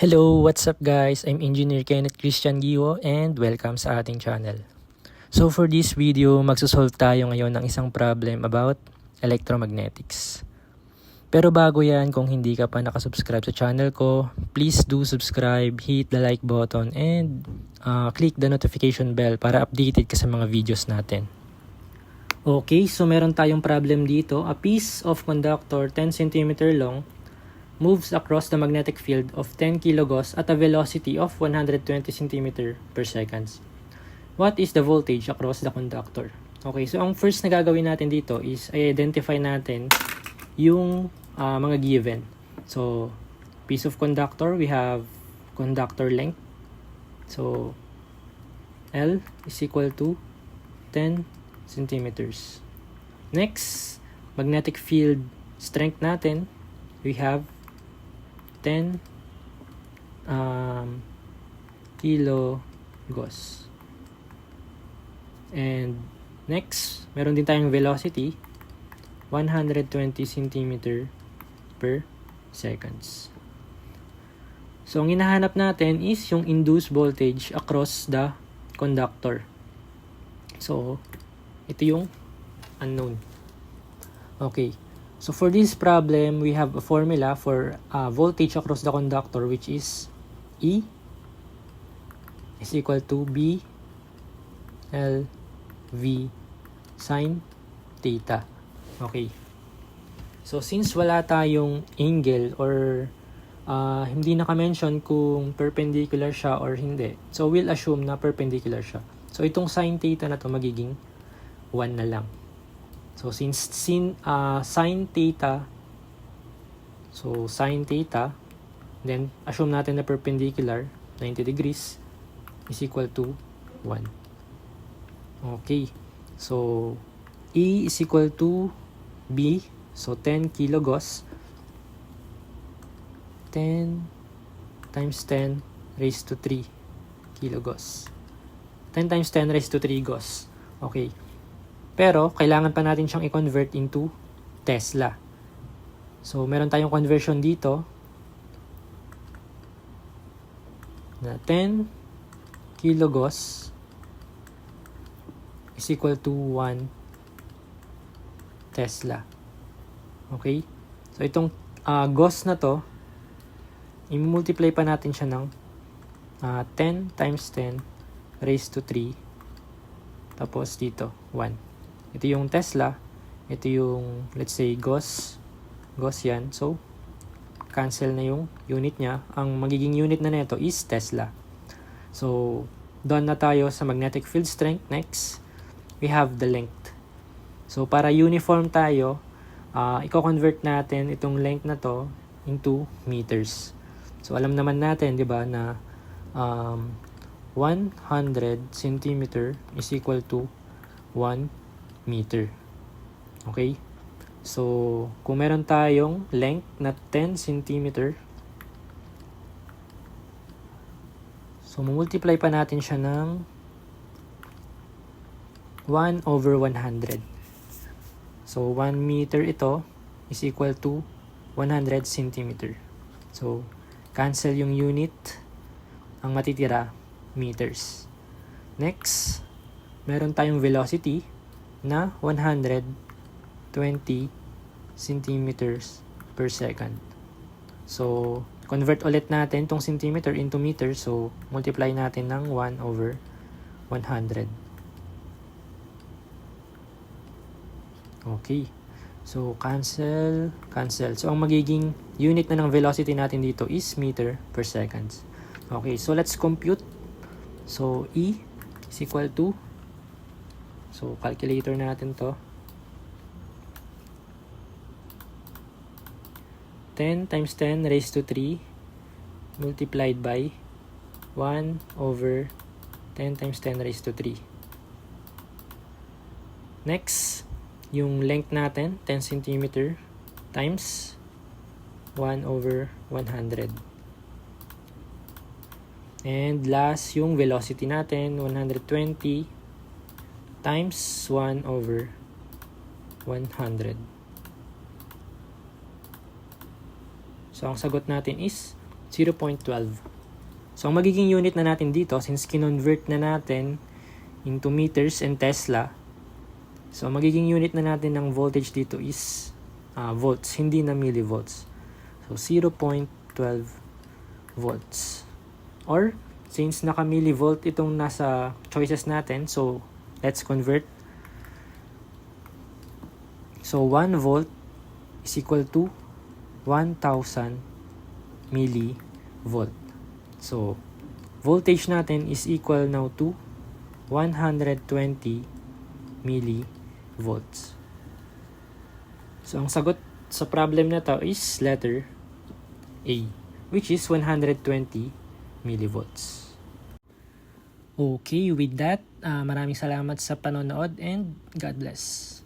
Hello, what's up guys? I'm Engineer Kenneth Christian Giwo and welcome sa ating channel. So for this video, magsosolve tayo ngayon ng isang problem about electromagnetics. Pero bago yan, kung hindi ka pa nakasubscribe sa channel ko, please do subscribe, hit the like button, and click the notification bell para updated ka sa mga videos natin. Okay, so meron tayong problem dito. A piece of conductor 10 cm long moves across the magnetic field of 10 kilogauss at a velocity of 120 cm per second. What is the voltage across the conductor? Okay, so ang first na gagawin natin dito is identify natin yung mga given. So, piece of conductor, we have conductor length. So, L is equal to 10 centimeters. Next, magnetic field strength natin, we have 10 kilogauss. And next, meron din tayong velocity, 120 cm per seconds. So, ang hinahanap natin is yung induced voltage across the conductor. So, ito yung unknown. Okay. So for this problem, we have a formula for voltage across the conductor, which is E is equal to B L V sine theta. Okay. So since wala tayong angle or hindi naka-mention kung perpendicular siya or hindi, so we'll assume na perpendicular siya. So itong sine theta na to magiging 1 na lang. So since sine theta, so sine theta, then assume natin na perpendicular 90 degrees is equal to 1. Okay. So E is equal to B, so 10 kilogauss. 10 times 10 raised to 3 kilogauss. 10 times 10 raised to 3 gauss. Okay. Pero, kailangan pa natin siyang i-convert into Tesla. So, meron tayong conversion dito na 10 kilogauss is equal to 1 Tesla. Okay? So, itong gauss na to, i-multiply pa natin siya ng 10 times 10 raised to 3. Tapos dito, 1. Ito yung Tesla. Ito yung, let's say, Gauss. Gauss yan. So, cancel na yung unit niya. Ang magiging unit na nito is Tesla. So, done na tayo sa magnetic field strength. Next, we have the length. So, para uniform tayo, i-convert natin itong length na to into meters. So, alam naman natin, di ba, na 100 cm is equal to 1 meter. Okay? So, kung meron tayong length na 10 cm, so, multiply pa natin siya ng 1 over 100. So, 1 meter ito is equal to 100 cm. So, cancel yung unit. Ang matitira, meters. Next, meron tayong velocity na 120 centimeters per second. So, convert ulit natin tong centimeter into meter. So, multiply natin ng 1 over 100. Okay. So, cancel. So, ang magiging unit na ng velocity natin dito is meter per second. Okay. So, let's compute. So, E is equal to, so, calculator natin to. 10 times 10 raised to 3 multiplied by 1 over 10 times 10 raised to 3. Next, yung length natin, 10 cm times 1 over 100. And last, yung velocity natin, 120 times 1 over 100. So, ang sagot natin is 0.12. So, ang magiging unit na natin dito, since kinonvert na natin into meters and Tesla, so, magiging unit na natin ng voltage dito is volts, hindi na millivolts. So, 0.12 volts. Or, since naka-millivolt itong nasa choices natin, so, let's convert. So, 1 volt is equal to 1,000 millivolt. So, voltage natin is equal now to 120 millivolts. So, ang sagot sa problem na to is letter A, which is 120 millivolts. Okay, with that, maraming salamat sa panonood and God bless.